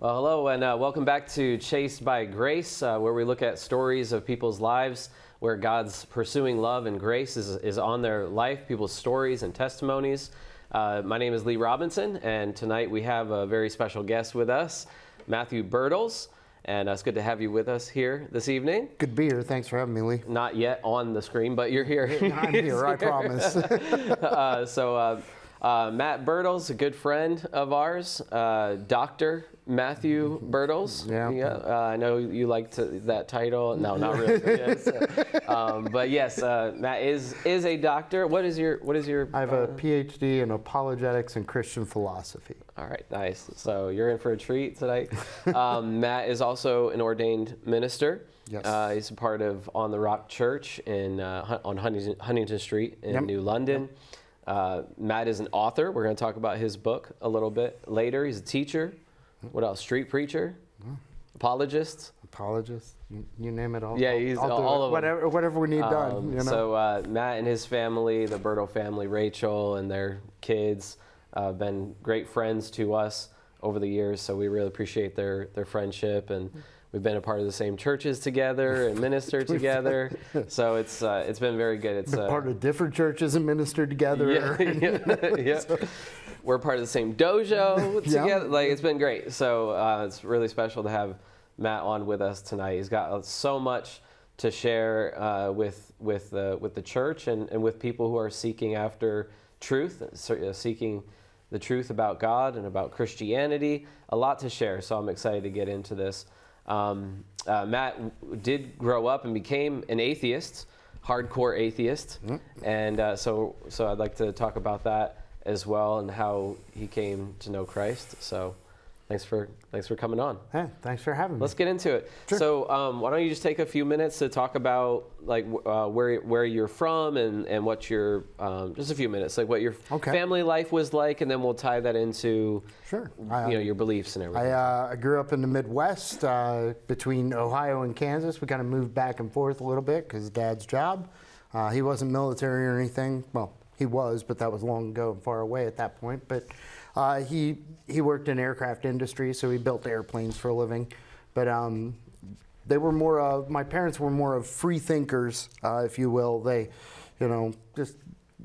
Well, hello and welcome back to Chased by Grace, where we look at stories of people's lives where God's pursuing love and grace is on their life, people's stories and testimonies. My name is Lee Robinson, and tonight we have a very special guest with us, Matthew BERTLES, and it's good to have you with us here this evening. Good to be here. Thanks for having me, Lee. Not yet on the screen, but you're here. I'm here, I promise. Matt BERTLES, a good friend of ours, Dr. Matthew BERTLES. Yeah. I know you liked that title. No, not really. Yes. But yes, Matt is a doctor. What is your? I have a PhD in apologetics and Christian philosophy. All right, nice. So you're in for a treat tonight. Matt is also an ordained minister. Yes. He's a part of On the Rock Church on Huntington Street in New London. Matt is an author. We're going to talk about his book a little bit later. He's a teacher. What else? Street preacher? Apologist? Apologist? You name it all. Yeah, he's all of them. Whatever we need done. You know? So Matt and his family, the BERTLE family, Rachel and their kids, have been great friends to us over the years. So we really appreciate their friendship, and we've been a part of the same churches together and ministered together. So it's been very good. It's part of different churches and ministered together. Yeah. So. We're part of the same dojo together. Like, it's been great. So it's really special to have Matt on with us tonight. He's got so much to share with the church and with people who are seeking after truth, seeking the truth about God and about Christianity. A lot to share. So I'm excited to get into this. Matt did grow up and became an atheist, hardcore atheist, and so I'd like to talk about that as well and how he came to know Christ. So thanks for coming on. Hey, thanks for having me. Let's get into it. Sure. So why don't you just take a few minutes to talk about like where you're from and what your just a few minutes, like what your family life was like, and then we'll tie that into your beliefs and everything. I grew up in the Midwest between Ohio and Kansas. We kind of moved back and forth a little bit because Dad's job. He wasn't military or anything. Well, he was, but that was long ago and far away at that point. But he worked in aircraft industry, so he built airplanes for a living. But they were more of, my parents were more of free thinkers, if you will. They, just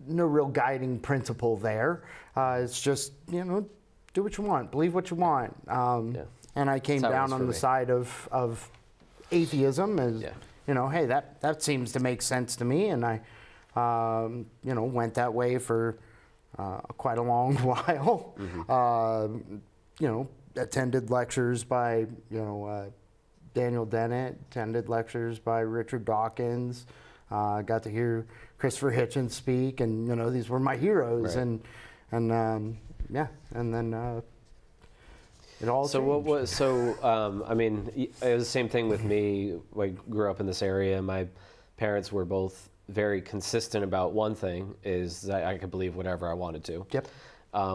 no real guiding principle there. It's just, do what you want, believe what you want. And I came down on the side of atheism as, hey, that seems to make sense to me. And I, went that way for quite a long while. Attended lectures by, Daniel Dennett, attended lectures by Richard Dawkins, got to hear Christopher Hitchens speak, and, these were my heroes. Right. And then it all changed. I mean, it was the same thing with me. I grew up in this area. My parents were both very consistent about one thing, is that I could believe whatever I wanted to. Yep.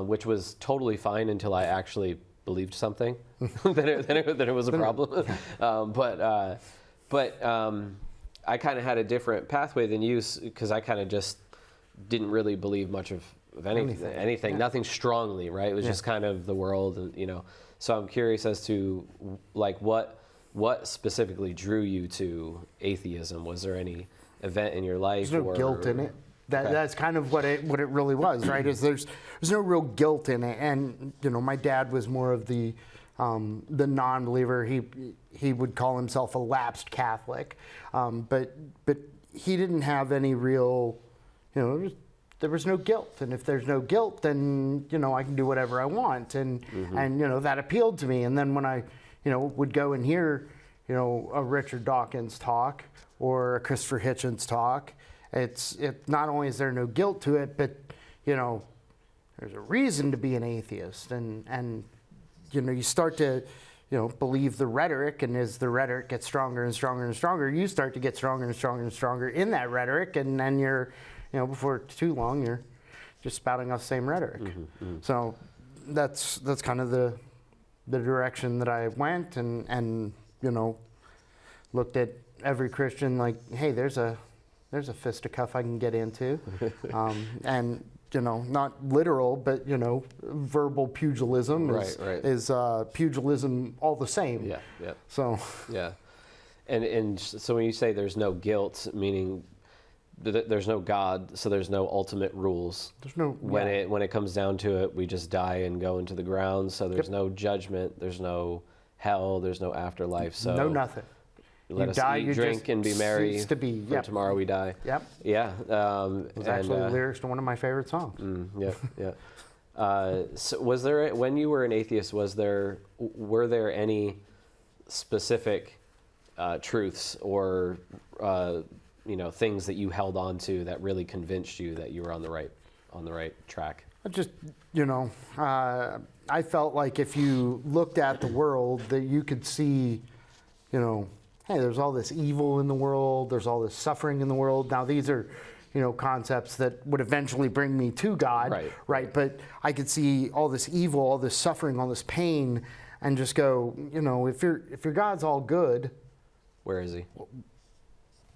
Which was totally fine until I actually believed something. then it was a problem. But I kind of had a different pathway than you, because I kind of just didn't really believe much of anything. Nothing strongly, right? It was just kind of the world, and So I'm curious as to like what specifically drew you to atheism. Was there any event in your life? There's no guilt in it. That's kind of what it really was, right? Is there's no real guilt in it, and my dad was more of the non-believer. He would call himself a lapsed Catholic, but he didn't have any real, there was no guilt, and if there's no guilt, then I can do whatever I want, and that appealed to me. And then when I would go and hear a Richard Dawkins talk or a Christopher Hitchens talk, it's not only is there no guilt to it, but there's a reason to be an atheist, and you start to believe the rhetoric, and as the rhetoric gets stronger and stronger and stronger, you start to get stronger and stronger and stronger in that rhetoric, and then you're before too long you're just spouting off the same rhetoric. So that's kind of the direction that I went, and looked at every Christian like, hey, there's a fisticuff I can get into, and not literal, but, verbal pugilism is pugilism all the same. Yeah, yeah. So. Yeah. And so when you say there's no guilt, meaning there's no God, so there's no ultimate rules. There's no. When it comes down to it, we just die and go into the ground. So there's no judgment. There's no hell. There's no afterlife. So no nothing. Let us eat, drink, and be merry. To be. For tomorrow we die. Yep. Yeah. It was actually the lyrics to one of my favorite songs. Yeah. So was there, when you were an atheist, were there any specific truths or things that you held on to that really convinced you that you were on the right track? I felt like if you looked at the world, that you could see, hey, there's all this evil in the world, there's all this suffering in the world. Now these are, concepts that would eventually bring me to God, right? But I could see all this evil, all this suffering, all this pain, and just go, if your God's all good, where is he?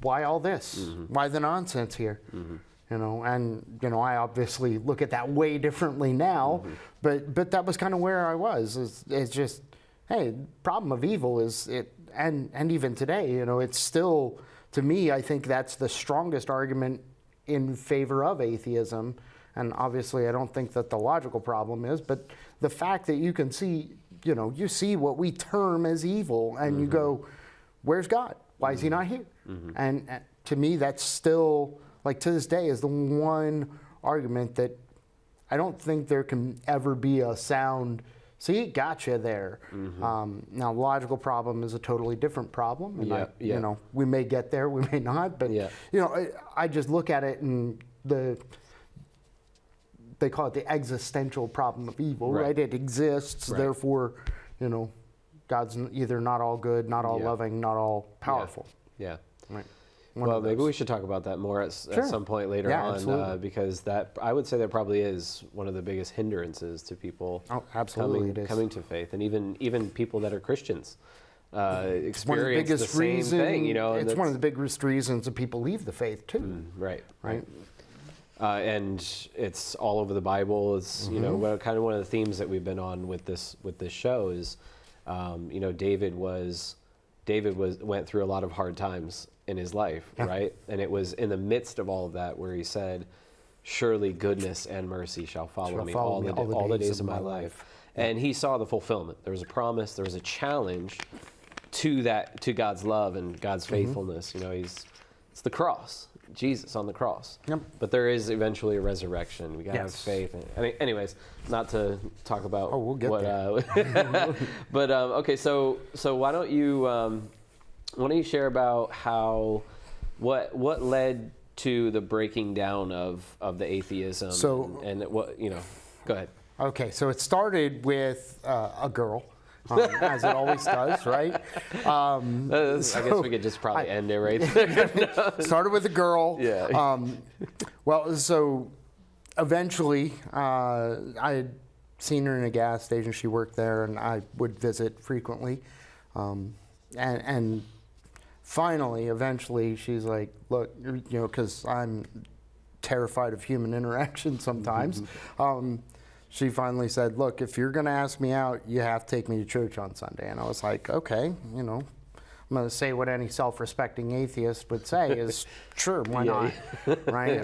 Why all this? Mm-hmm. Why the nonsense here? Mm-hmm. I obviously look at that way differently now, mm-hmm. but that was kind of where I was. It's just, hey, problem of evil is it, and even today, it's still, to me, I think that's the strongest argument in favor of atheism. And obviously, I don't think that the logical problem is, but the fact that you can see, you see what we term as evil, and you go, where's God? Why is he not here? Mm-hmm. And to me, that's still, like, to this day, is the one argument that I don't think there can ever be a sound, see, gotcha there. Mm-hmm. Now, logical problem is a totally different problem. And we may get there, we may not, but, I just look at it and they call it the existential problem of evil, right? It exists, therefore, God's either not all good, not all loving, not all powerful. Yeah. Right. Well, maybe we should talk about that more at some point later on, because I would say that probably is one of the biggest hindrances to people coming to faith, and even people that are Christians experience the same thing. It's one of the biggest reasons that people leave the faith too. Right. And it's all over the Bible. It's kind of one of the themes that we've been on with this show is, David went through a lot of hard times in his life, right? And it was in the midst of all of that where he said, "Surely goodness and mercy shall follow me all the days of my life." And he saw the fulfillment. There was a promise. There was a challenge to God's love and God's faithfulness. It's the cross. Jesus on the cross. Yep. But there is eventually a resurrection. We got to have faith. Anyways, not to talk about we'll get there. But okay, so why don't you share about what led to the breaking down of the atheism and what go ahead. Okay, so it started with a girl. As it always does, right? I guess we could just probably end it right there. Started with a girl. Yeah. So eventually, I had seen her in a gas station. She worked there, and I would visit frequently. And finally, eventually, she's like, "Look, because I'm terrified of human interaction sometimes." She finally said, "Look, if you're going to ask me out, you have to take me to church on Sunday." And I was like, okay, I'm going to say what any self-respecting atheist would say is, sure, why not, right?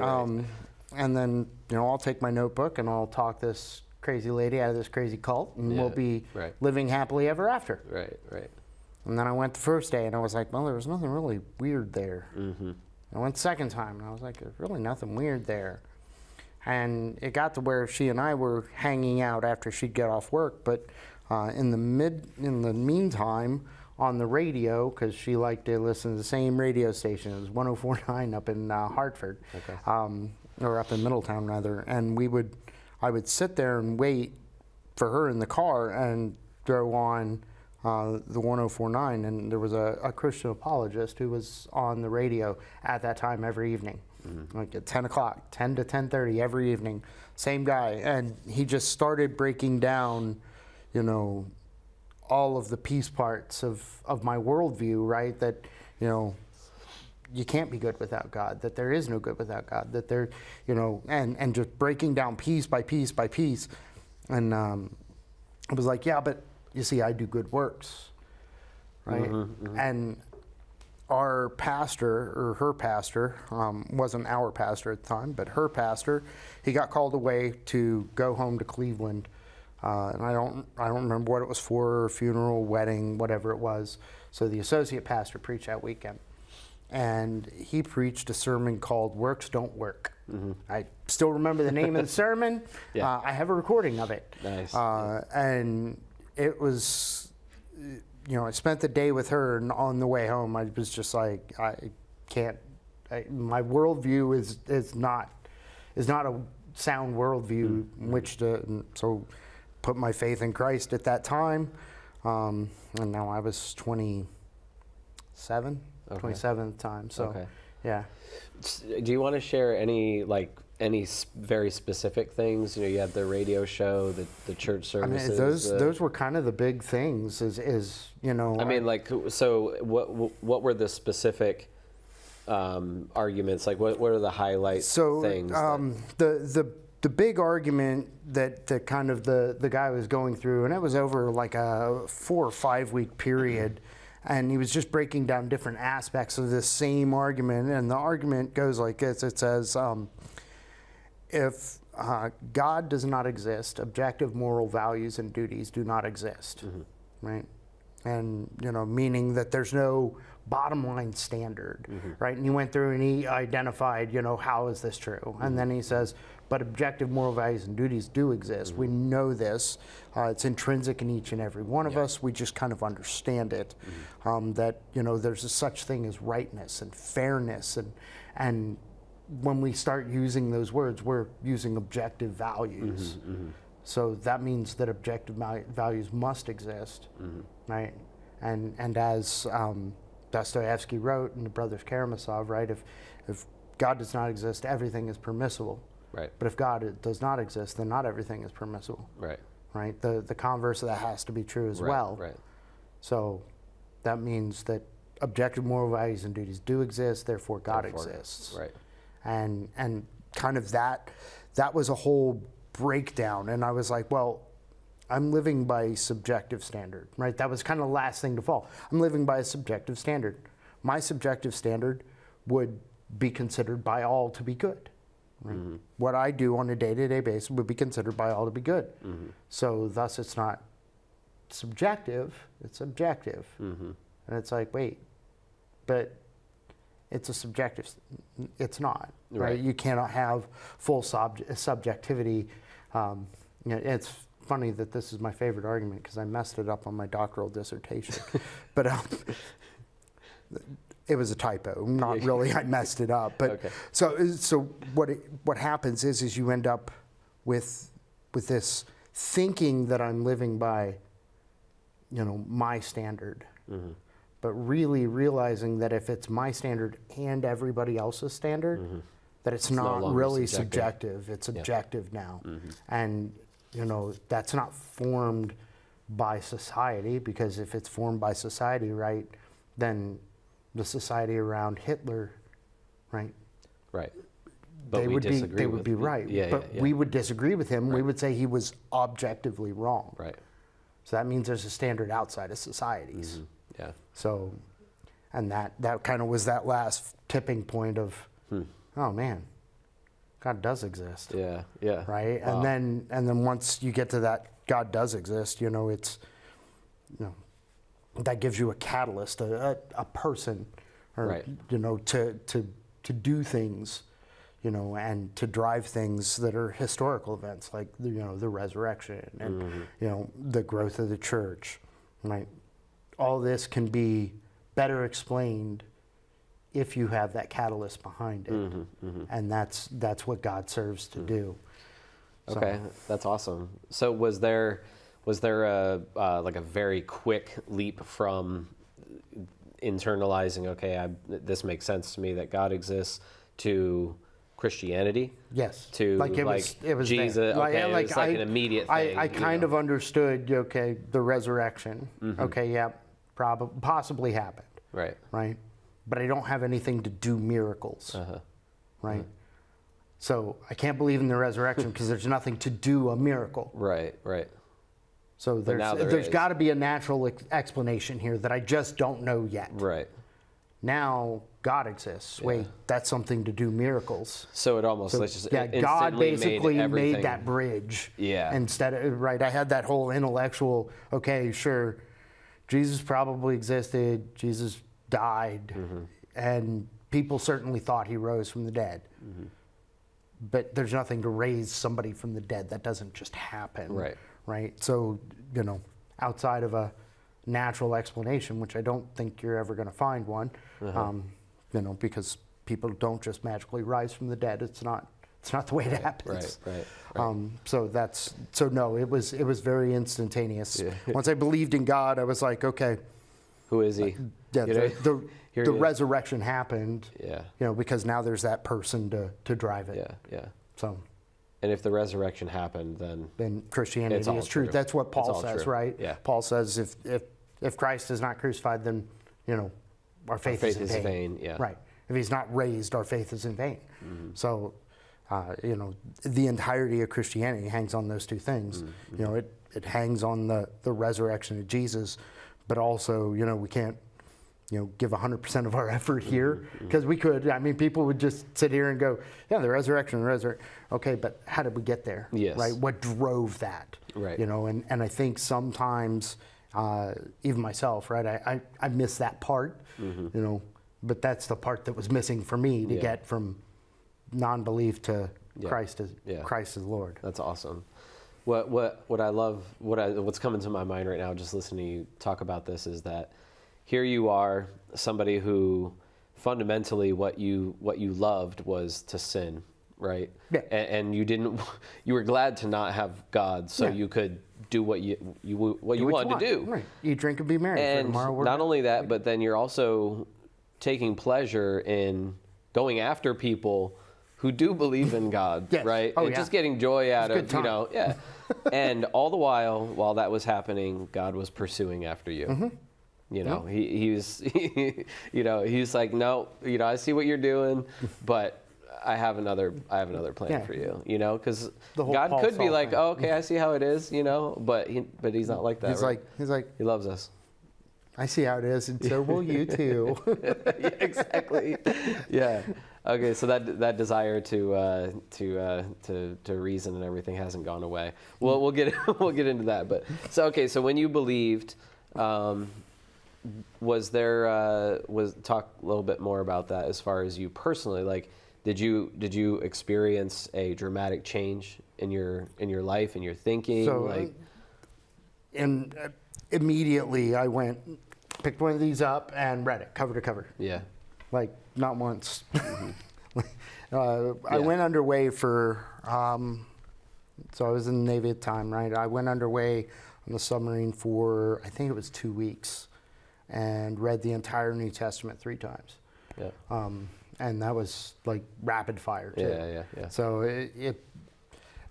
And then, I'll take my notebook and I'll talk this crazy lady out of this crazy cult, and we'll be living happily ever after. Right. And then I went the first day, and I was like, well, there was nothing really weird there. Mm-hmm. I went the second time, and I was like, there's really nothing weird there. And it got to where she and I were hanging out after she'd get off work, but in the meantime, on the radio, because she liked to listen to the same radio station, it was 104.9 up in Hartford, or up in Middletown rather, and I would sit there and wait for her in the car and throw on the 104.9, and there was a Christian apologist who was on the radio at that time every evening. Like at 10 o'clock, 10 to 10:30 every evening, same guy. And he just started breaking down, all of the piece parts of my worldview, right? That, you can't be good without God, that there is no good without God, that there, and just breaking down piece by piece by piece. And I was like, yeah, but you see, I do good works, right? And our pastor, or her pastor, wasn't our pastor at the time, but her pastor, he got called away to go home to Cleveland. And I don't remember what it was for, funeral, wedding, whatever it was. So the associate pastor preached that weekend. And he preached a sermon called Works Don't Work. I still remember the name of the sermon. Yeah. I have a recording of it. Nice. And it was, I spent the day with her, and on the way home, I was just like, my worldview is not a sound worldview in which to, so put my faith in Christ at that time. And now I was 27 at the time. So, yeah. Do you want to share any very specific things? You had the radio show, the church services. I mean, those were kind of the big things. I mean, so what were the specific arguments? Like, what are the highlight things? The big argument that kind of the guy was going through, and it was over like a 4 or 5 week period. And he was just breaking down different aspects of this same argument. And the argument goes like this. It says, if God does not exist, objective moral values and duties do not exist, right? And, meaning that there's no bottom line standard, right? And he went through and he identified, how is this true? And then he says, but objective moral values and duties do exist. We know this. It's intrinsic in each and every one of us. We just kind of understand it. That, there's a such thing as rightness and fairness. And when we start using those words, we're using objective values. So that means that objective values must exist, right? And as Dostoevsky wrote in the Brothers Karamazov, right? If God does not exist, everything is permissible. Right. But if God does not exist, then not everything is permissible. Right. Right. The converse of that has to be true as well. Right. So that means that objective moral values and duties do exist, therefore God exists. Right. And kind of that was a whole breakdown. And I was like, well, I'm living by a subjective standard, right? That was kind of the last thing to fall. I'm living by a subjective standard. My subjective standard would be considered by all to be good. Right? What I do on a day-to-day basis would be considered by all to be good. So thus it's not subjective, it's objective. And it's like, wait, but it's a subjective, it's not, right? You cannot have full subjectivity. It's funny that this is my favorite argument because I messed it up on my doctoral dissertation. But it was a typo. Not really. I messed it up. But so what happens is you end up with this thinking that I'm living by, my standard, but really realizing that if it's my standard and everybody else's standard, that it's not no really subjective. It's objective now, and that's not formed by society, because if it's formed by society, right, then the society around Hitler, right? Right. They would be right. We would disagree with him. We would say he was objectively wrong. Right. So that means there's a standard outside of societies. Yeah. So, and that kind of was that last tipping point of, oh man, God does exist. Yeah. Right. Wow. And then once you get to that, God does exist. It's, that gives you a catalyst, a person, or to do things, and to drive things that are historical events, like the resurrection and the growth of the church, right? All this can be better explained if you have that catalyst behind it, and that's what God serves to do. Okay, that's awesome. So was there a very quick leap from internalizing, this makes sense to me that God exists, to Christianity? Yes. To it was Jesus. there. Okay, it was an immediate thing. I kind of understood. Okay, the resurrection. Okay, yeah, possibly happened. Right. Right. but I don't have anything to do miracles, right? So I can't believe in the resurrection because there's nothing to do a miracle. Right. So there's got to be a natural explanation here that I just don't know yet. Right. Now God exists. Yeah. Wait, that's something to do miracles. So it almost God basically made that bridge. Yeah. Instead of, right, I had that whole intellectual, okay, sure, Jesus probably existed, Jesus died, and people certainly thought he rose from the dead. But there's nothing to raise somebody from the dead. That doesn't just happen. Right. So, outside of a natural explanation, which I don't think you're ever going to find one, because people don't just magically rise from the dead. It's not the way it happens. Right. So no, it was very instantaneous. Yeah. Once I believed in God, I was like, okay, who is he? The resurrection happened. Yeah. Because now there's that person to drive it. Yeah. So. And if the resurrection happened, then Christianity is true. That's what Paul says, right? Yeah. Paul says if Christ is not crucified, then our faith is in vain. Yeah. Right. If he's not raised, our faith is in vain. So, the entirety of Christianity hangs on those two things. It hangs on the resurrection of Jesus, but also we can't give 100% of our effort here, because we could. I mean, people would just sit here and go, yeah, the resurrection. Okay, but how did we get there? Yes. Right? What drove that? Right. And I think sometimes, even myself, right, I miss that part, but that's the part that was missing for me to get from non-belief to Christ as Lord. That's awesome. What I love, what's coming to my mind right now, just listening to you talk about this, is that here you are, somebody who fundamentally what you loved was to sin, right? Yeah. And you were glad to not have God, so you could do what you wanted to do. Right. Eat, drink, and be merry. And for tomorrow not only that, but then you're also taking pleasure in going after people who do believe in God, yes. right? Oh, and just getting joy out of, and all the while that was happening, God was pursuing after you. He was like, no, I see what you're doing, but I have another plan for you, because God could be like, oh, okay, I see how it is, but he's not like that. He's like, he loves us. I see how it is, and so will you too. Yeah, exactly. Yeah. Okay, so that desire to reason and everything hasn't gone away. Well, we'll get into that. But so when you believed, was talk a little bit more about that as far as you personally, like, did you experience a dramatic change in your life, in your thinking? So, immediately I picked one of these up and read it cover to cover. Yeah. Like, not once. I went underway for, so I was in the Navy at the time, right? I went underway on the submarine for, I think it was 2 weeks, and read the entire New Testament 3 times. Yeah. And that was like rapid fire too. Yeah. So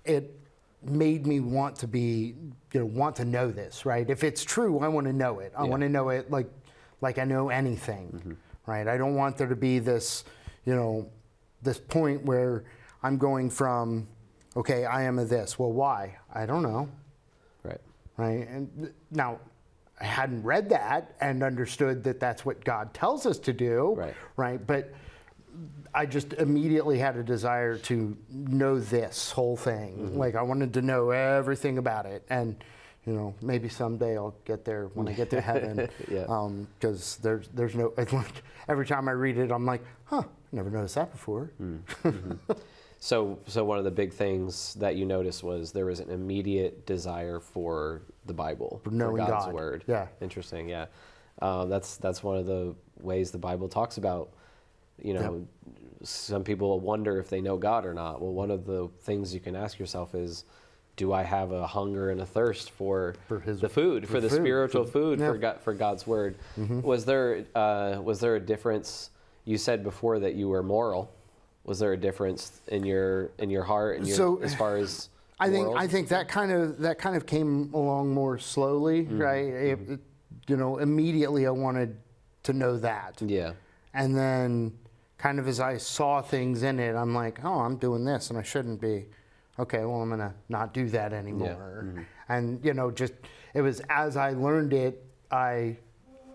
it made me want to know this, right? If it's true, I want to know it. I want to know it like I know anything, right? I don't want there to be this, this point where I'm going from, okay, I am a this. Well, why? I don't know. Right. And now, I hadn't read that and understood that that's what God tells us to do. Right. But I just immediately had a desire to know this whole thing. Like, I wanted to know everything about it. And, maybe someday I'll get there when I get to heaven. Because there's no, every time I read it, I'm like, I never noticed that before. So one of the big things that you noticed was there was an immediate desire for the Bible, for God's Word. Yeah. Interesting. Yeah. That's one of the ways the Bible talks about, some people wonder if they know God or not. Well, one of the things you can ask yourself is, do I have a hunger and a thirst for the food, for the spiritual food, for God's Word? Was there a difference? You said before that you were moral. Was there a difference in your heart and as far as morals? I think that kind of came along more slowly, right? Immediately I wanted to know that. Yeah. And then kind of as I saw things in it, I'm like, oh, I'm doing this and I shouldn't be. Okay, well, I'm going to not do that anymore. Yeah. And, just, it was as I learned it, I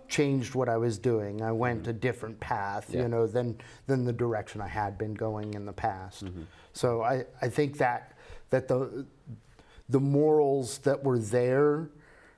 changed what I was doing. I went a different path, than the direction I had been going in the past. So I think that the morals that were there.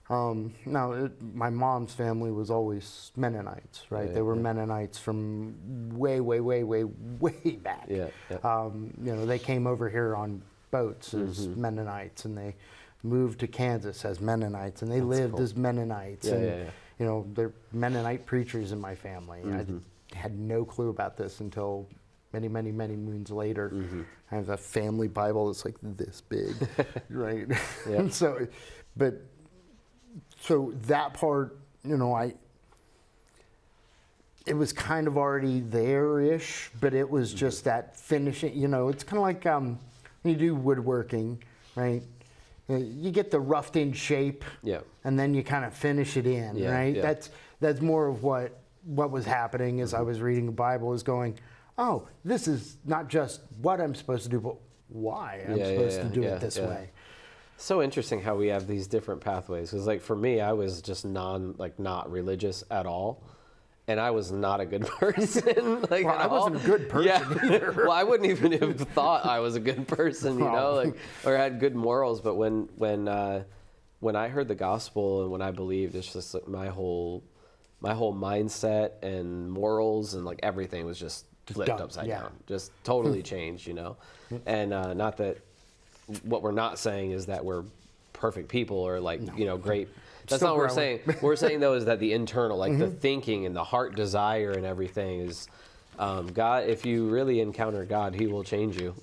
My mom's family was always Mennonites, right? They were Mennonites from way, way, way, way, way back. They came over here on boats as Mennonites, and they moved to Kansas as Mennonites, and they lived as Mennonites. They're Mennonite preachers in my family. I had no clue about this until many, many, many moons later. I have a family Bible that's like this big, right? So that part, it was kind of already there-ish, but it was just that finishing, it's kind of like when you do woodworking, right? You get the roughed in shape, and then you kind of finish it in, right? Yeah. That's more of what was happening as I was reading the Bible, is going, oh, this is not just what I'm supposed to do, but why I'm supposed to do it this way. So interesting how we have these different pathways. Because like for me, I was just not religious at all, and I was not a good person. I wasn't a good person either. Well, I wouldn't even have thought I was a good person, or had good morals. But when I heard the gospel and when I believed, it's just like my whole mindset and morals and like everything was just flipped upside down, just totally changed, And not that. What we're not saying is that we're perfect people or great. That's not what we're saying. What we're saying though is that the internal, the thinking and the heart desire and everything is, God. If you really encounter God, He will change you.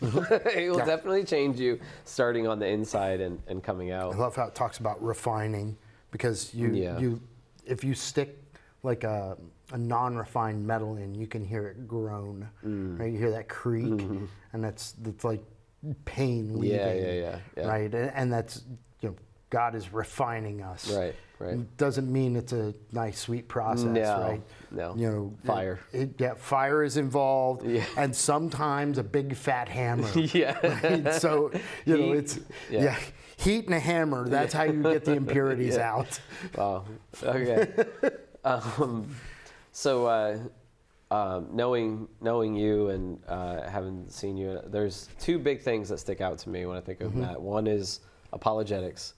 He will definitely change you, starting on the inside and coming out. I love how it talks about refining, because you if you stick like a non-refined metal in, you can hear it groan. Right? You hear that creak, and that's like pain leaving, right? And that's, God is refining us. Right. Doesn't mean it's a nice, sweet process, right? No. Fire. Fire is involved, and sometimes a big fat hammer. Right? So, it's heat and a hammer. That's how you get the impurities out. Wow. Okay. Knowing you and having seen you, there's two big things that stick out to me when I think of Matt. One is apologetics,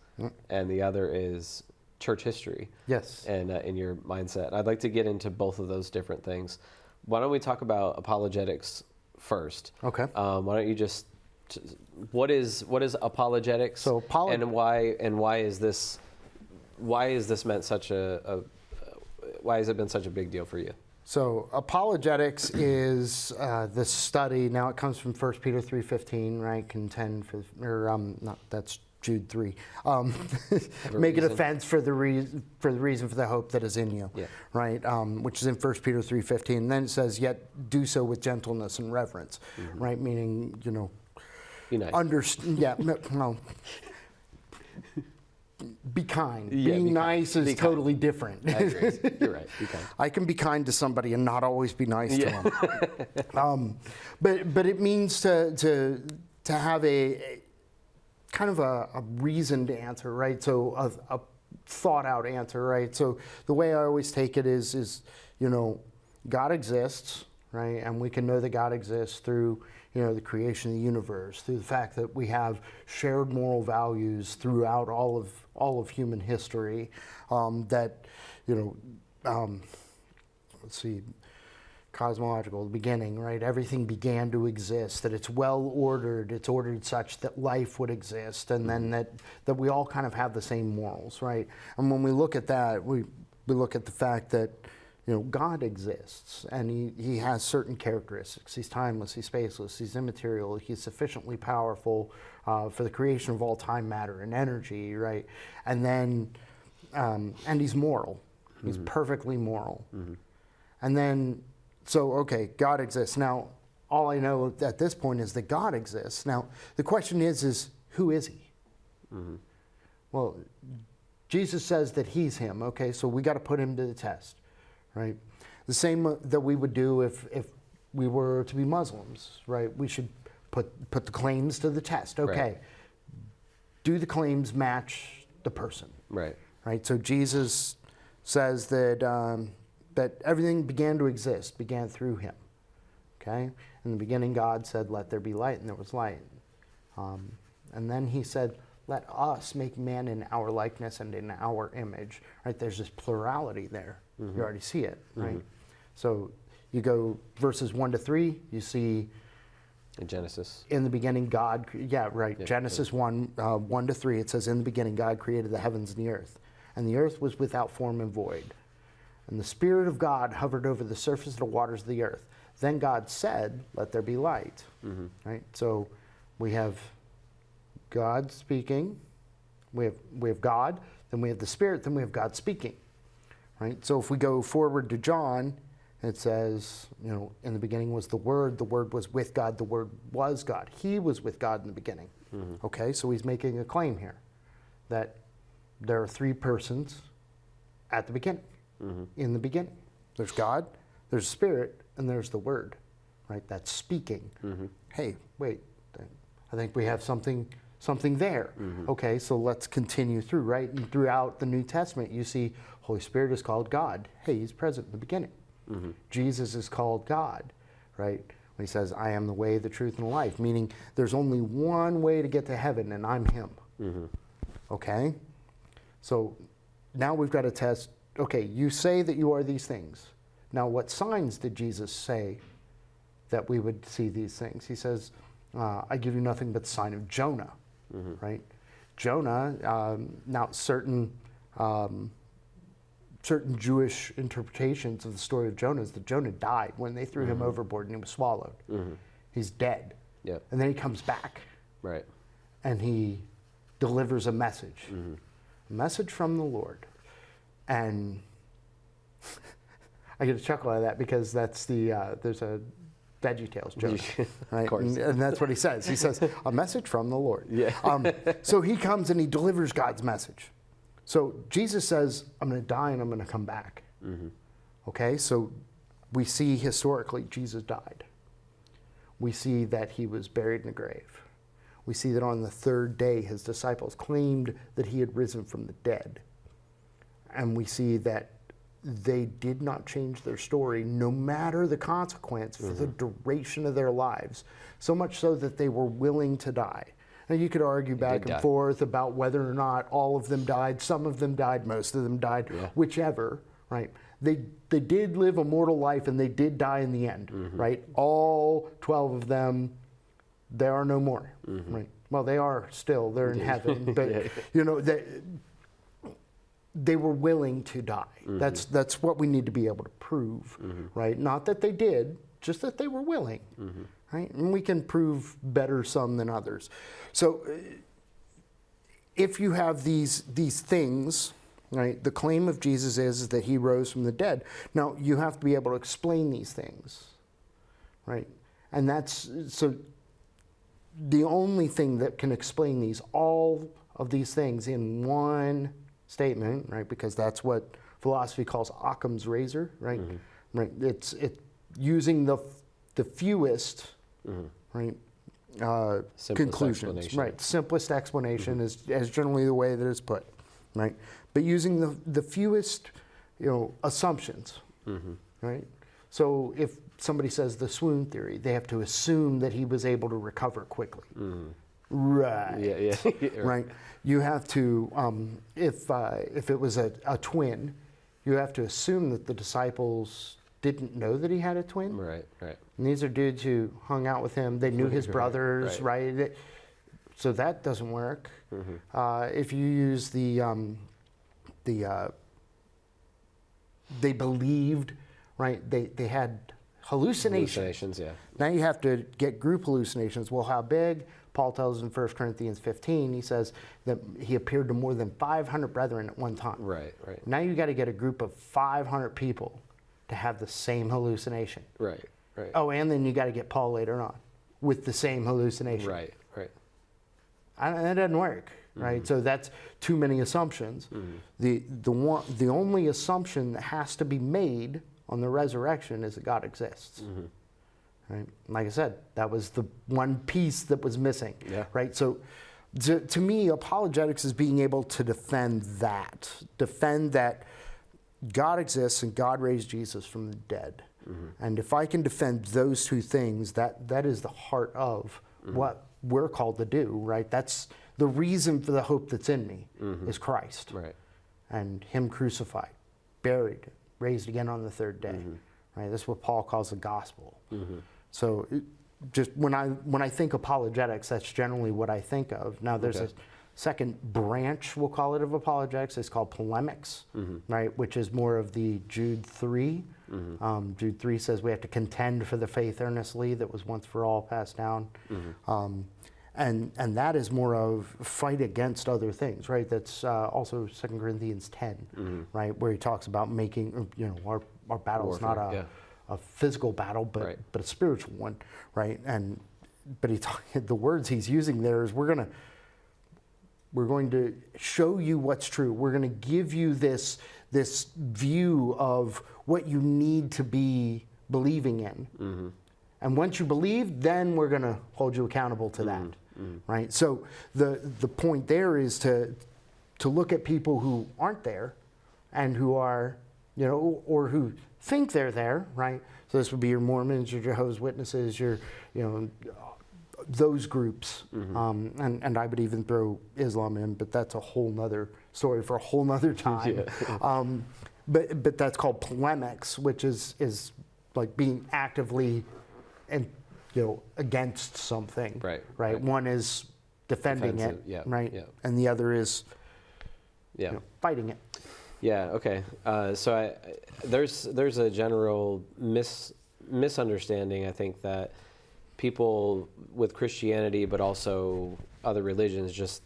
and the other is church history. Yes. And in your mindset, I'd like to get into both of those different things. Why don't we talk about apologetics first? Okay. Why don't you just what is apologetics? So and why is this meant such why has it been such a big deal for you? So apologetics is the study. Now it comes from 1 Peter 3:15, right? Contend for, that's Jude 3. Make a defense for the reason for the hope that is in you, right? Which is in 1 Peter 3:15. And then it says, yet do so with gentleness and reverence, right? Meaning, be nice. Be kind. Being nice is totally different. I agree. You're right. Be kind. I can be kind to somebody and not always be nice to them. But it means to have a kind of a reasoned answer, right? So a thought out answer, right? So the way I always take it is God exists, right? And we can know that God exists through the creation of the universe, through the fact that we have shared moral values throughout all of human history, let's see, cosmological, the beginning, right? Everything began to exist, that it's well ordered, it's ordered such that life would exist, and then that we all kind of have the same morals, right? And when we look at that, we look at the fact that God exists, and he has certain characteristics. He's timeless, he's spaceless, he's immaterial, he's sufficiently powerful for the creation of all time, matter, and energy, right? And then, and he's moral. He's perfectly moral. And then, God exists. Now, all I know at this point is that God exists. Now, the question is who is he? Well, Jesus says that he's him, okay? So we got to put him to the test. Right? The same that we would do if we were to be Muslims, right? We should put the claims to the test. Okay, Right. do the claims match the person? Right. Right. So Jesus says that that everything began to exist, began through him. Okay. In the beginning, God said, "Let there be light," and there was light. And then he said, "Let us make man in our likeness and in our image." Right. There's this plurality there. You already see it. Right. So you go verses 1 to 3. You see. In Genesis. In the beginning, God, Yeah, Genesis 1, 1 to 3, it says, "In the beginning, God created the heavens and the earth. And the earth was without form and void. And the Spirit of God hovered over the surface of the waters of the earth. Then God said, 'Let there be light.'" Right? So we have God speaking. We have God, then we have the Spirit, then we have God speaking. Right? So if we go forward to John, it says, in the beginning was the Word was with God, the Word was God. He was with God in the beginning. Okay, so he's making a claim here that there are three persons at the beginning, in the beginning. There's God, there's Spirit, and there's the Word, right? That's speaking. Hey, wait, I think we have something there. Okay, so let's continue through, right? And throughout the New Testament, you see Holy Spirit is called God. Hey, he's present in the beginning. Jesus is called God, right? When he says, "I am the way, the truth, and the life," meaning there's only one way to get to heaven, and I'm him. Okay? So now we've got to test, okay, you say that you are these things. Now, what signs did Jesus say that we would see these things? He says, "I give you nothing but the sign of Jonah," right? Jonah, now certain Jewish interpretations of the story of Jonah is that Jonah died when they threw him overboard and he was swallowed. He's dead. Yep. And then he comes back. Right. And he delivers a message. A message from the Lord. And I get a chuckle out of that because that's there's a VeggieTales joke. Right? Of course. And that's what he says. He says, "A message from the Lord." Yeah. So he comes and he delivers God's message. So Jesus says, "I'm going to die and I'm going to come back." Okay, so we see historically Jesus died. We see that he was buried in a grave. We see that on the third day his disciples claimed that he had risen from the dead. And we see that they did not change their story no matter the consequence for the duration of their lives, so much so that they were willing to die. Now, you could argue back and forth about whether or not all of them died. Some of them died, most of them died, whichever, right? They did live a mortal life and they did die in the end, right? All 12 of them, they are no more, right? Well, they are still, they're in heaven, but they were willing to die. That's what we need to be able to prove, right? Not that they did, just that they were willing. Right? And we can prove better some than others. So if you have these things, right, the claim of Jesus is that he rose from the dead. Now, you have to be able to explain these things, right? And that's, so the only thing that can explain all of these things in one statement, right, because that's what philosophy calls Occam's razor, right? Right. It's using the fewest, right, conclusions, right? Simplest explanation is generally the way that it's put, right? But using the fewest, assumptions, right? So if somebody says the swoon theory, they have to assume that he was able to recover quickly. Right. Yeah. Right. You have to, if it was a twin, you have to assume that the disciples didn't know that he had a twin. Right. And these are dudes who hung out with him. They knew his brothers, right? So that doesn't work. If you use they believed, right? They had hallucinations. Yeah. Now you have to get group hallucinations. Well, how big? Paul tells us in 1 Corinthians 15, he says that he appeared to more than 500 brethren at one time. Right. Now you got to get a group of 500 people to have the same hallucination. Right. Oh, and then you got to get Paul later on with the same hallucination. Right. That doesn't work, right? So that's too many assumptions. The only assumption that has to be made on the resurrection is that God exists. Right? Like I said, that was the one piece that was missing. Yeah. Right? So to me, apologetics is being able to defend that God exists and God raised Jesus from the dead. And if I can defend those two things, that is the heart of what we're called to do, right? That's the reason for the hope that's in me is Christ. Right. And him crucified, buried, raised again on the third day. Right? That's what Paul calls the gospel. So just when I think apologetics, that's generally what I think of. Now there's a second branch, we'll call it, of apologetics. It's called polemics, right? Which is more of the Jude 3. Jude 3 says we have to contend for the faith earnestly that was once for all passed down. And that is more of fight against other things, right? That's also 2 Corinthians 10, right? Where he talks about making, our battle is not a physical battle, but a spiritual one, right? But the words he's using there is we're going to show you what's true. We're going to give you this view of what you need to be believing in. And once you believe, then we're going to hold you accountable to that, right? So the point there is to look at people who aren't there and who are, or who think they're there, right? So this would be your Mormons, your Jehovah's Witnesses, your, those groups. And I would even throw Islam in, but that's a whole nother story for a whole nother time. But that's called polemics, which is like being actively against something. Right. One is defending it, right? And the other is fighting it. Yeah. Okay. So there's a general misunderstanding, I think, that people with Christianity, but also other religions, just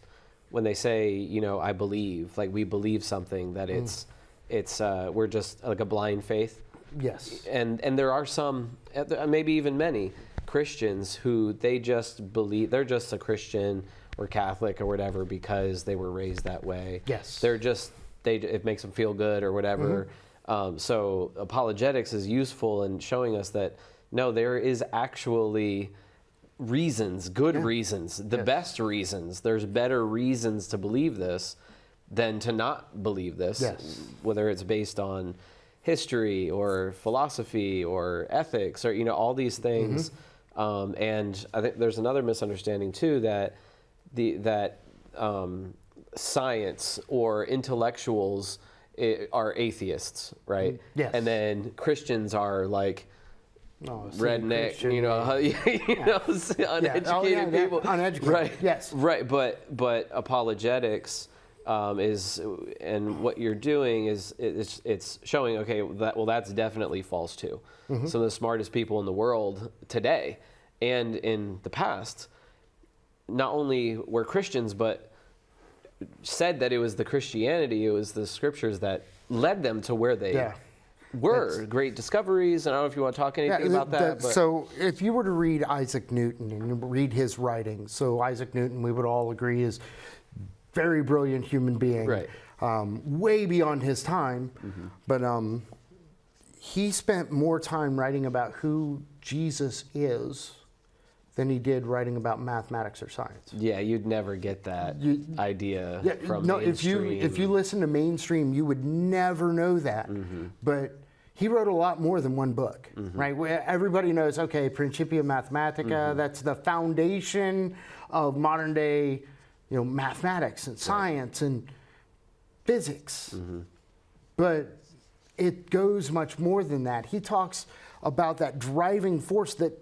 when they say, I believe, like we believe something, that it's we're just like a blind faith. Yes. And there are some, maybe even many Christians who they just believe they're just a Christian or Catholic or whatever because they were raised that way. Yes. It makes them feel good or whatever. So apologetics is useful in showing us that no, there is actually reasons, good reasons, the best reasons. There's better reasons to believe this than to not believe this, whether it's based on history or philosophy or ethics or all these things. And I think there's another misunderstanding too, that science or intellectuals are atheists, right? Yes. And then Christians are like redneck, uneducated people. Uneducated. Right. Yes. Right. But apologetics is, and what you're doing is it's showing, okay, that's definitely false too. Some of the smartest people in the world today and in the past not only were Christians, but said that it was the Christianity, it was the scriptures that led them to where they were. Great discoveries, and I don't know if you want to talk anything about that. So if you were to read Isaac Newton and read his writings, so Isaac Newton, we would all agree, is very brilliant human being, right. Way beyond his time, but he spent more time writing about who Jesus is than he did writing about mathematics or science. Yeah, you'd never get that idea from mainstream. If you listen to mainstream, you would never know that. But he wrote a lot more than one book, right? Where everybody knows, okay, Principia Mathematica, that's the foundation of modern day, mathematics and science and physics. But it goes much more than that. He talks about that driving force that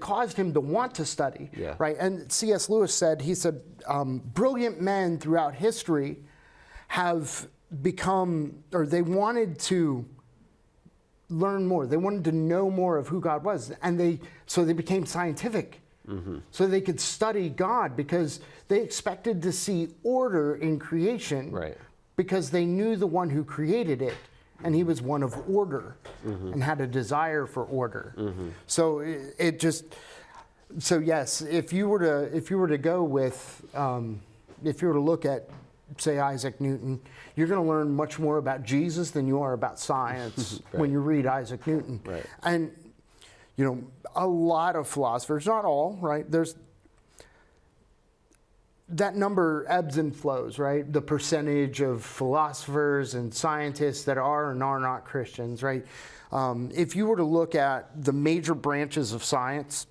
caused him to want to study, right? And C.S. Lewis said, brilliant men throughout history have become, or they wanted to learn more. They wanted to know more of who God was. And so they became scientific. So they could study God because they expected to see order in creation because they knew the one who created it. And he was one of order and had a desire for order. So yes, if you were to go with, if you were to look at say, Isaac Newton, you're going to learn much more about Jesus than you are about science when you read Isaac Newton. Right. And, you know, a lot of philosophers, not all, right? There's that number ebbs and flows, right? The percentage of philosophers and scientists that are and are not Christians, right? If you were to look at the major branches of science,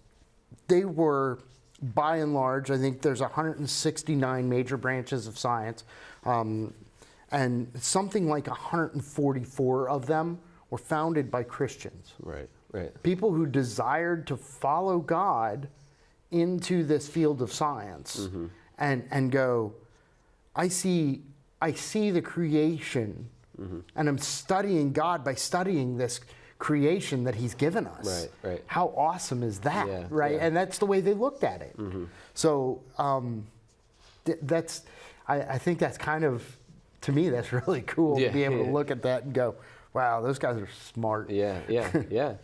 they were, by and large, I think there's 169 major branches of science, and something like 144 of them were founded by Christians. Right, right. People who desired to follow God into this field of science and go, I see the creation, and I'm studying God by studying this creation that he's given us. Right, right. How awesome is that, Yeah, right? yeah. And that's the way they looked at it. So I think that's kind of, to me, that's really cool to be able to look at that and go, wow, those guys are smart. Yeah, yeah.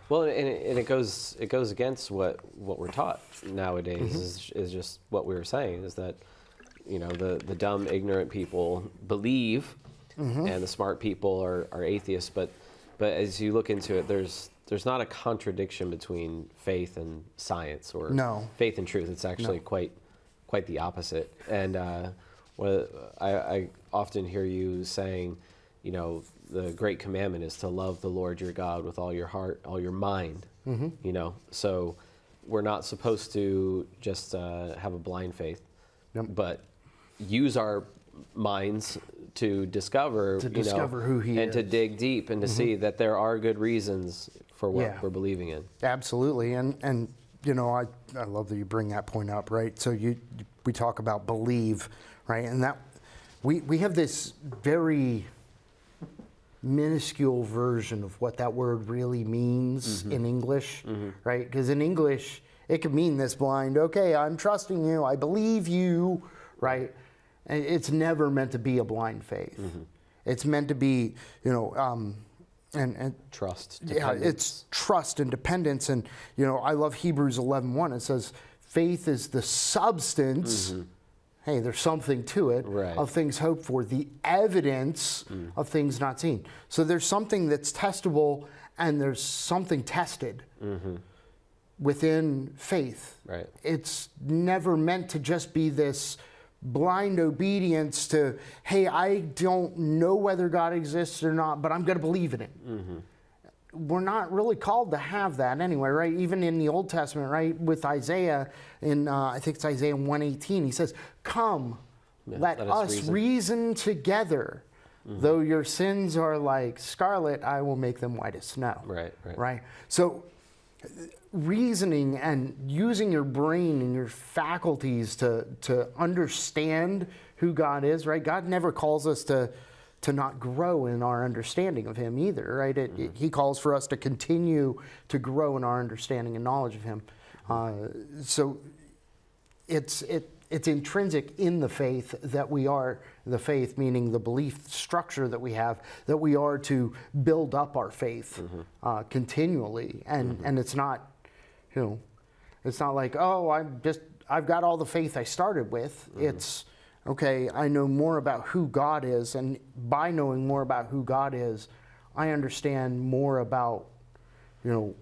Well, and it goes against what we're taught nowadays is just what we were saying, is that, you know, the dumb, ignorant people believe, and the smart people are atheists. But as you look into it, there's not a contradiction between faith and science, or faith and truth. It's actually quite the opposite. And I often hear you saying, you know, the great commandment is to love the Lord your God with all your heart, all your mind. You know, so we're not supposed to just have a blind faith, but use our minds to discover who he and is, to dig deep and to see that there are good reasons for what we're believing in. Absolutely, and you know, I love that you bring that point up, right? So we talk about believe, right? And that we have this very minuscule version of what that word really means in English, right? Because in English, it could mean this blind, okay, I'm trusting you, I believe you, right? And it's never meant to be a blind faith. It's meant to be, you know, and trust. Yeah, it's trust and dependence. And, you know, I love Hebrews 11:1. It says, faith is the substance, hey, there's something to it, of things hoped for, the evidence of things not seen. So there's something that's testable and there's something tested within faith. Right. It's never meant to just be this blind obedience to, hey, I don't know whether God exists or not, but I'm going to believe in it. We're not really called to have that anyway, right? Even in the Old Testament, right, with Isaiah, in I think it's Isaiah 1:18, he says, come, let us reason together. Though your sins are like scarlet, I will make them white as snow. Right? So reasoning and using your brain and your faculties to understand who God is, right? God never calls us to not grow in our understanding of him either, right? He calls for us to continue to grow in our understanding and knowledge of him. So it's intrinsic in the faith that we are, the faith meaning the belief structure that we have, that we are to build up our faith continually. And it's not, you know, it's not like, oh, I've got all the faith I started with. It's, okay, I know more about who God is, and by knowing more about who God is, I understand more about, you know,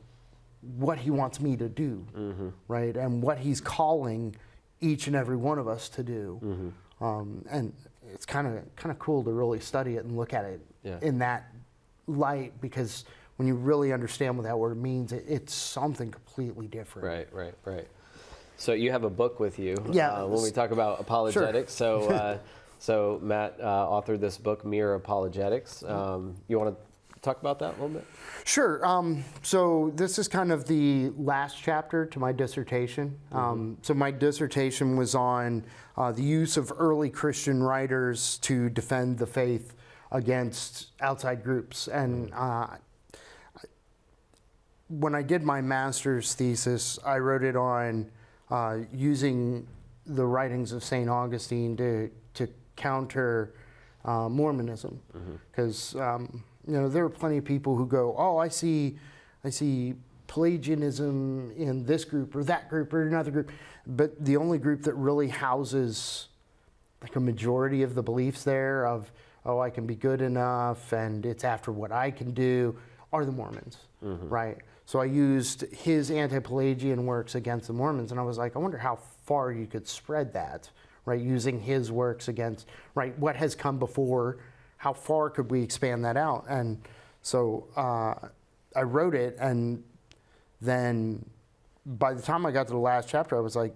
what he wants me to do, right? And what he's calling each and every one of us to do. And it's kind of cool to really study it and look at it in that light, because when you really understand what that word means, it's something completely different. Right. So you have a book with you when we talk about apologetics. Sure. So Matt authored this book, Mere Apologetics. You want to talk about that a little bit? Sure. So this is kind of the last chapter to my dissertation. So my dissertation was on the use of early Christian writers to defend the faith against outside groups. And when I did my master's thesis, I wrote it on using the writings of St. Augustine to counter Mormonism, because you know, there are plenty of people who go, oh, I see Pelagianism in this group or that group or another group, but the only group that really houses like a majority of the beliefs there of, oh, I can be good enough and it's after what I can do, are the Mormons, right? So I used his anti-Pelagian works against the Mormons, and I was like, I wonder how far you could spread that, right? Using his works against, right, what has come before, how far could we expand that out? And so I wrote it, and then by the time I got to the last chapter, I was like,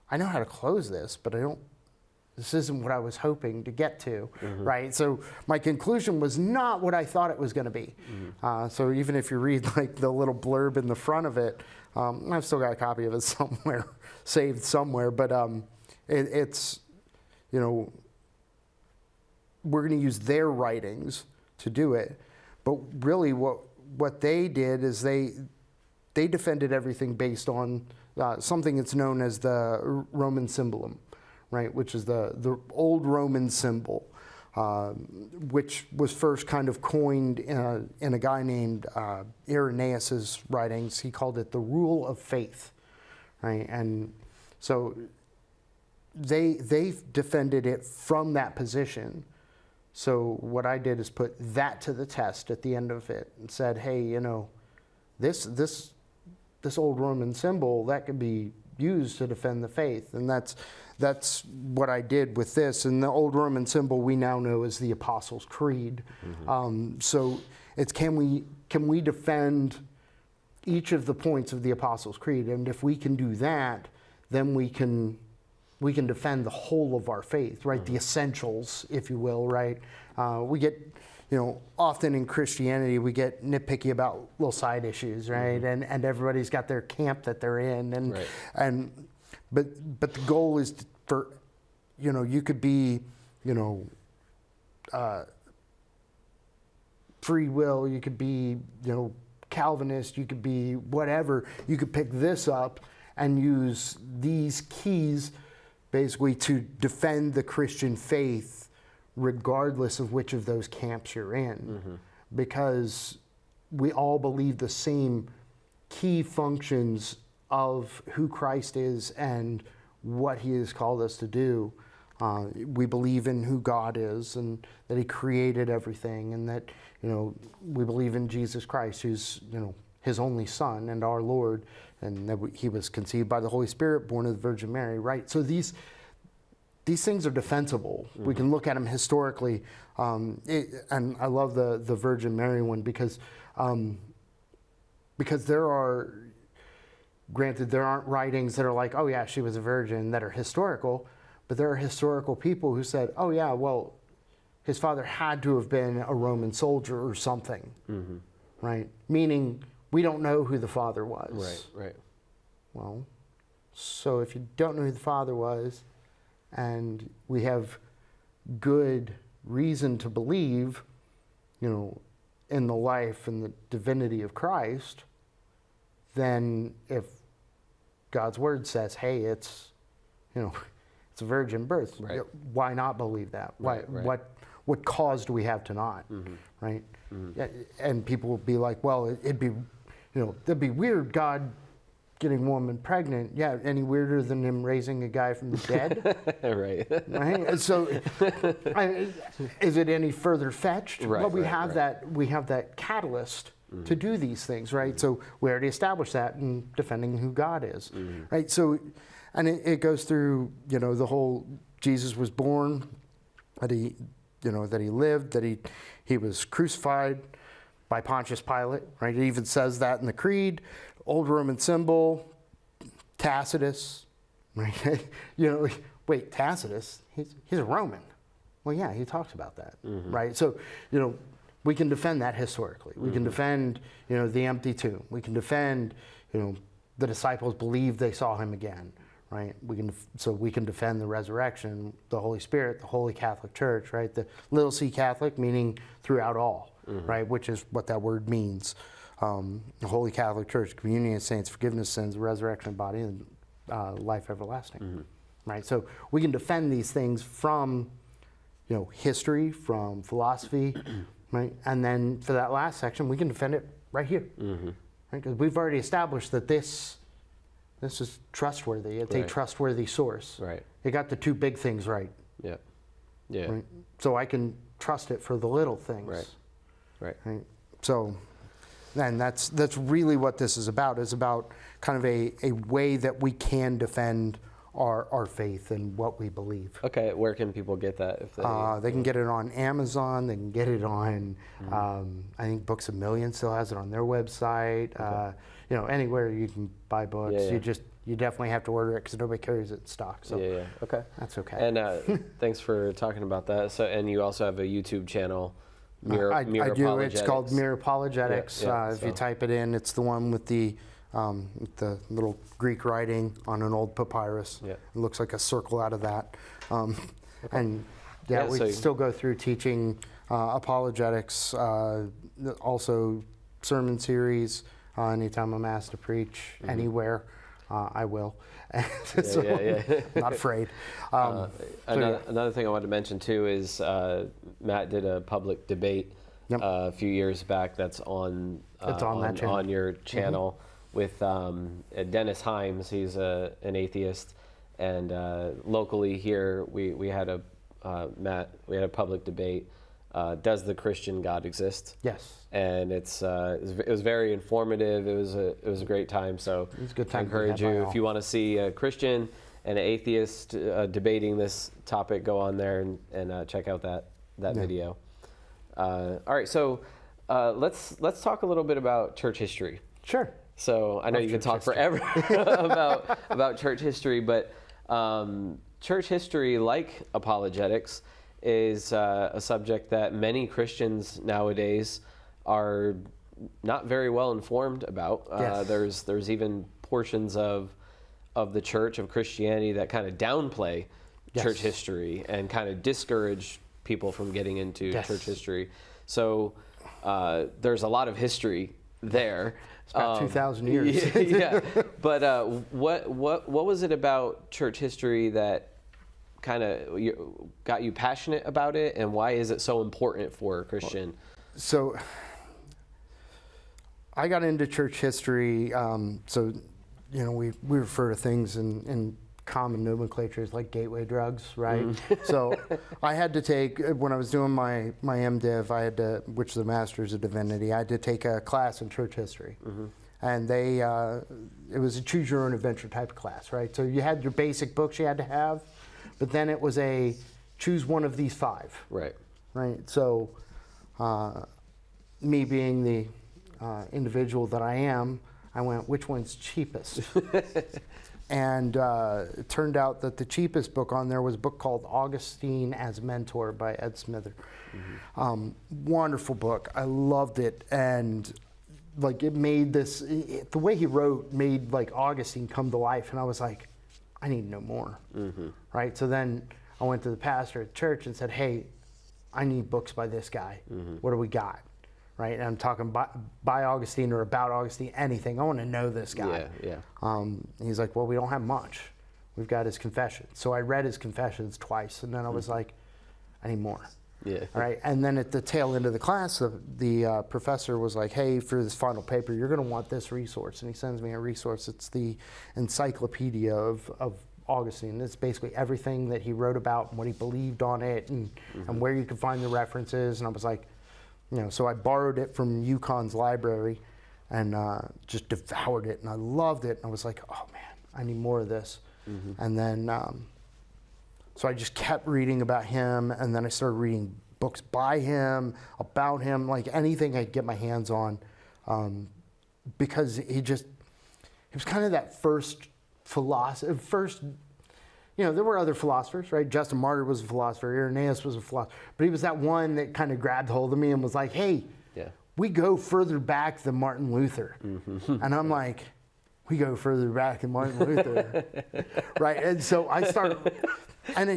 I know how to close this, but this isn't what I was hoping to get to, right? So my conclusion was not what I thought it was going to be. So even if you read like the little blurb in the front of it, I've still got a copy of it somewhere, saved somewhere, but it's, you know, we're going to use their writings to do it. But really what they did is they defended everything based on something that's known as the Roman symbolum, right, which is the old Roman symbol, which was first kind of coined in a guy named Irenaeus's writings. He called it the rule of faith, right? And so they defended it from that position. So what I did is put that to the test at the end of it and said, hey, you know, this old Roman symbol, that could be used to defend the faith. And that's what I did with this. And the old Roman symbol we now know as the Apostles' Creed. So it's can we defend each of the points of the Apostles' Creed? And if we can do that, then we can defend the whole of our faith, right? The essentials, if you will, right? We get, you know, often in Christianity, we get nitpicky about little side issues, right? And everybody's got their camp that they're in. But the goal is for, you know, you could be, you know, free will, you could be, you know, Calvinist, you could be whatever. You could pick this up and use these keys basically to defend the Christian faith regardless of which of those camps you're in. Because we all believe the same key functions of who Christ is and what he has called us to do. We believe in who God is and that he created everything, and that, you know, we believe in Jesus Christ, who's, you know, his only son and our Lord, and that he was conceived by the Holy Spirit, born of the Virgin Mary, right? So these things are defensible. We can look at them historically, and I love the Virgin Mary one because there are, granted, there aren't writings that are like, oh yeah, she was a virgin, that are historical, but there are historical people who said, oh yeah, well, his father had to have been a Roman soldier or something, right? Meaning we don't know who the father was. Right. Well, so if you don't know who the father was, and we have good reason to believe, you know, in the life and the divinity of Christ, then if God's word says, hey, it's, you know, it's a virgin birth, why not believe that? What cause do we have to not, right? And people will be like, well, it'd be, you know, that'd be weird, God getting a woman pregnant. Yeah, any weirder than him raising a guy from the dead? Right? So is it any further fetched? Well, we have that catalyst to do these things, right? So we already established that in defending who God is, right? So, and it goes through, you know, the whole Jesus was born, that he, you know, that he lived, that he was crucified by Pontius Pilate, right? It even says that in the creed. Old Roman symbol, Tacitus, right? You know, wait, Tacitus, he's a Roman. Well, yeah, he talks about that, right? So, you know, we can defend that historically. We can defend, you know, the empty tomb. We can defend, you know, the disciples believed they saw him again, right? We can defend the resurrection, the Holy Spirit, the Holy Catholic Church, right? The little c Catholic, meaning throughout all, right? Which is what that word means. The Holy Catholic Church, communion of saints, forgiveness of sins, resurrection of body, and life everlasting, right? So we can defend these things from, you know, history, from philosophy, right? And then for that last section, we can defend it right here, right? Because we've already established that this is trustworthy. It's a trustworthy source. Right. It got the two big things right. Yeah. Yeah. Right? So I can trust it for the little things. Right. Right. So, and that's really what this is about. Is about kind of a way that we can defend our faith and what we believe. Okay, where can people get that? If They can get it on Amazon. They can get it on, I think Books A Million still has it on their website. Okay. Anywhere you can buy books. Yeah. You definitely have to order it because nobody carries it in stock. So Okay. that's okay. And thanks for talking about that. So, and you also have a YouTube channel, I do. Apologetics. It's called Mere Apologetics. If so. you type it in, it's the one with the little Greek writing on an old papyrus. Yeah. It looks like a circle out of that. And we so still go through teaching apologetics, also sermon series. Anytime I'm asked to preach anywhere, I will. So I'm not afraid. Another thing I wanted to mention too is Matt did a public debate a few years back that's on that channel. on your channel with Dennis Himes. He's an atheist, and locally here we had a public debate. Does the Christian God exist? Yes. And it was very informative. It was a great time. So it was a good time. I encourage you, if you want to see a Christian and an atheist debating this topic, go on there and check out that video. All right, so let's talk a little bit about church history. Sure. So I know you can talk forever about church history, but church history, like apologetics, is a subject that many Christians nowadays are not very well informed about. Yes. There's even portions of the church, of Christianity, that kind of downplay church history and kind of discourage people from getting into church history. So there's a lot of history there. It's about 2,000 years. Yeah. But what was it about church history that kind of got you passionate about it, and why is it so important for a Christian? So I got into church history. We refer to things in common nomenclatures like gateway drugs, right? So I had to take, when I was doing my MDiv, which is a Master's of Divinity, I had to take a class in church history. And it was a choose your own adventure type of class, right? So you had your basic books you had to have, but then it was a choose one of these 5. Right. So me being the individual that I am, I went, which one's cheapest? And it turned out that the cheapest book on there was a book called Augustine as Mentor by Ed Smither. Wonderful book. I loved it. And like it made the way he wrote made like Augustine come to life. And I was like, I need to know more. Right? So then I went to the pastor at church and said, hey, I need books by this guy. What do we got? Right? And I'm talking by Augustine or about Augustine, anything. I want to know this guy. He's like, well, we don't have much. We've got his Confessions. So I read his Confessions twice, and then I was like, I need more. All right. And then at the tail end of the class, the professor was like, hey, for this final paper, you're going to want this resource. And he sends me a resource. It's the Encyclopedia of Augustine. It's basically everything that he wrote about and what he believed on it and where you could find the references. And I was like, so I borrowed it from UConn's library and just devoured it. And I loved it. And I was like, oh, man, I need more of this. And then, so I just kept reading about him. And then I started reading books by him, about him, like anything I could get my hands on. Because he was kind of that first philosopher, there were other philosophers, right? Justin Martyr was a philosopher, Irenaeus was a philosopher, but he was that one that kind of grabbed hold of me and was like, hey, we go further back than Martin Luther. And I'm like, we go further back than Martin Luther, right? And so I started, and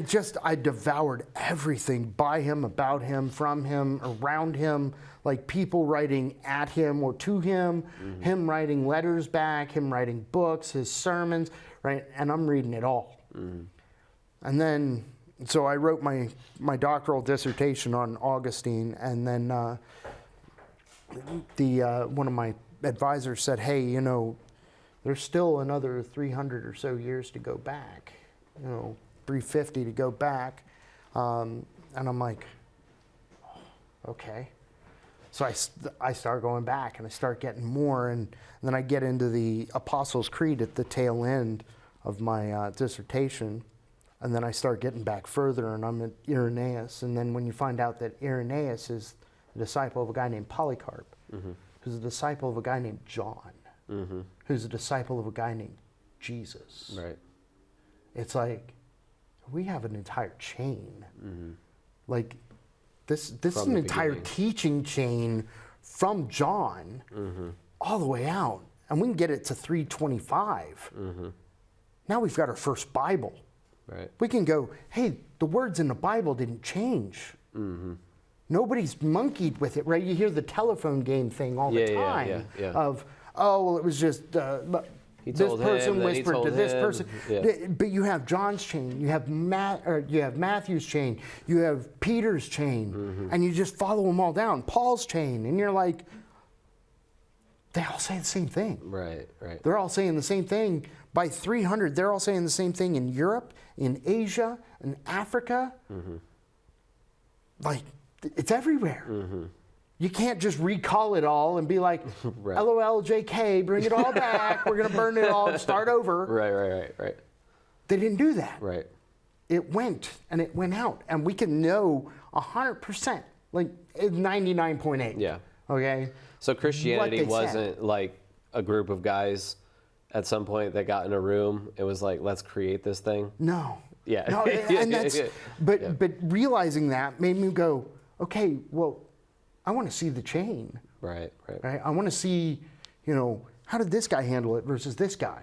I devoured everything by him, about him, from him, around him, like people writing at him or to him, him writing letters back, him writing books, his sermons, right? And I'm reading it all. And then, so I wrote my doctoral dissertation on Augustine, and then one of my advisors said, hey, there's still another 300 or so years to go back, 350 to go back. And I'm like, okay. So I start going back and I start getting more. And then I get into the Apostles' Creed at the tail end of my dissertation. And then I start getting back further, and I'm at Irenaeus. And then when you find out that Irenaeus is a disciple of a guy named Polycarp, who's a disciple of a guy named John, who's a disciple of a guy named Jesus. Right. It's like, we have an entire chain. Like, this is an entire teaching chain from John all the way out. And we can get it to 325. Now we've got our first Bible. Right. We can go, hey, the words in the Bible didn't change. Nobody's monkeyed with it, right? You hear the telephone game thing all the time of, oh, well, it was just this person whispered to this person. But you have John's chain, you have Matthew's chain, you have Peter's chain, and you just follow them all down. Paul's chain, and you're like, they all say the same thing. Right, right. They're all saying the same thing. By 300, they're all saying the same thing in Europe, in Asia, in Africa. Like, it's everywhere. You can't just recall it all and be like, LOL, JK, bring it all back. We're going to burn it all and start over. Right. They didn't do that. Right. It went, and it went out. And we can know 100%, like 99.8. Yeah. Okay? So Christianity wasn't like a group of guys at some point that got in a room. It was like, let's create this thing. No. Yeah. No, and that's, but realizing that made me go, okay, well, I want to see the chain. Right. I want to see, how did this guy handle it versus this guy?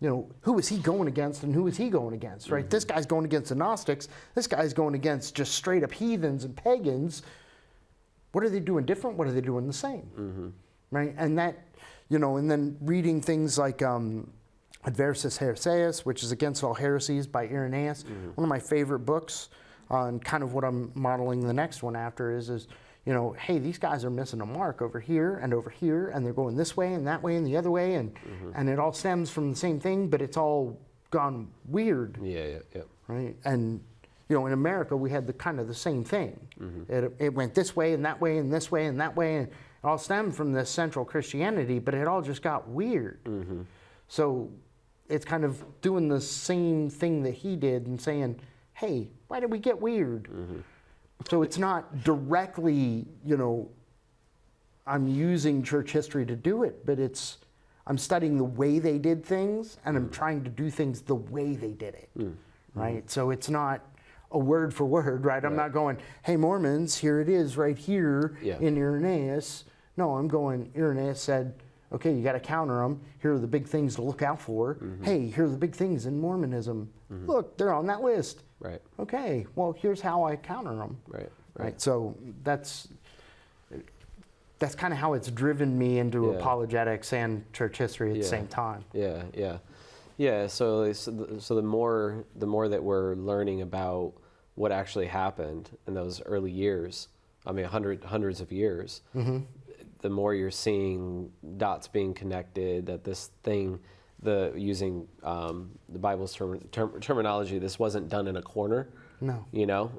Who was he going against and who was he going against, right? This guy's going against the Gnostics. This guy's going against just straight up heathens and pagans. What are they doing different? What are they doing the same? Right? And that, and then reading things like Adversus Heresias, which is Against All Heresies by Irenaeus, one of my favorite books, and kind of what I'm modeling the next one after is hey, these guys are missing a mark over here, and they're going this way and that way and the other way, and it all stems from the same thing, but it's all gone weird. Yeah. Right? And, in America, we had the same thing. It went this way and that way and this way and that way, and it all stemmed from this central Christianity, but it all just got weird. So it's kind of doing the same thing that he did and saying, hey, why did we get weird? So it's not directly, I'm using church history to do it, but I'm studying the way they did things, and I'm trying to do things the way they did it, right? So it's not a word for word, right? I'm not going, hey, Mormons, here it is right here in Irenaeus. No, I'm going, Irenaeus said, okay, you got to counter them. Here are the big things to look out for. Hey, here are the big things in Mormonism. Look, they're on that list. Right. Okay, well, here's how I counter them. Right. So that's kind of how it's driven me into apologetics and church history at the same time. Yeah. So the more that we're learning about what actually happened in those early years, I mean, hundreds of years, the more you're seeing dots being connected, that this thing, using the Bible's terminology, this wasn't done in a corner. No.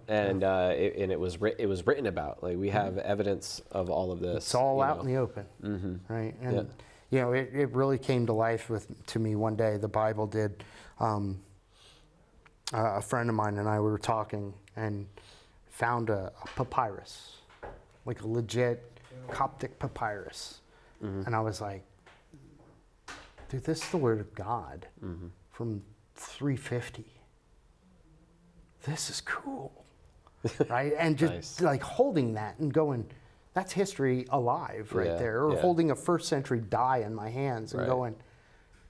And it was written about. Like, we have evidence of all of this. It's all out in the open, right? And it really came to life to me one day. The Bible did. A friend of mine and I were talking and found a papyrus, like a legit Coptic papyrus, and I was like, dude, this is the Word of God from 350. This is cool, right? And just like holding that and going, that's history alive right there. Or holding a first century die in my hands and going,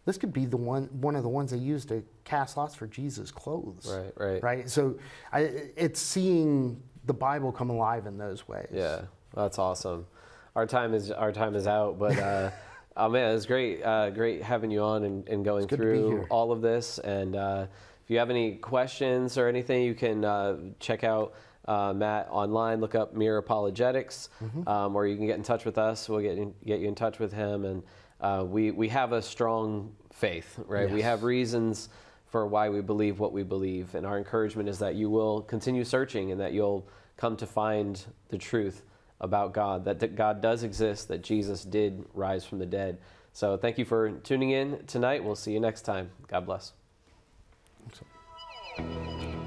this could be one of the ones they used to cast lots for Jesus' clothes. Right. So it's seeing the Bible come alive in those ways. Yeah, that's awesome. Our time is out, but. Oh man, it was great having you on and going through all of this. And if you have any questions or anything, you can check out Matt online. Look up Mere Apologetics, or you can get in touch with us. We'll get you in touch with him. And we have a strong faith, right? Yes. We have reasons for why we believe what we believe. And our encouragement is that you will continue searching and that you'll come to find the truth about God, that God does exist, that Jesus did rise from the dead. So thank you for tuning in tonight. We'll see you next time. God bless. Thanks.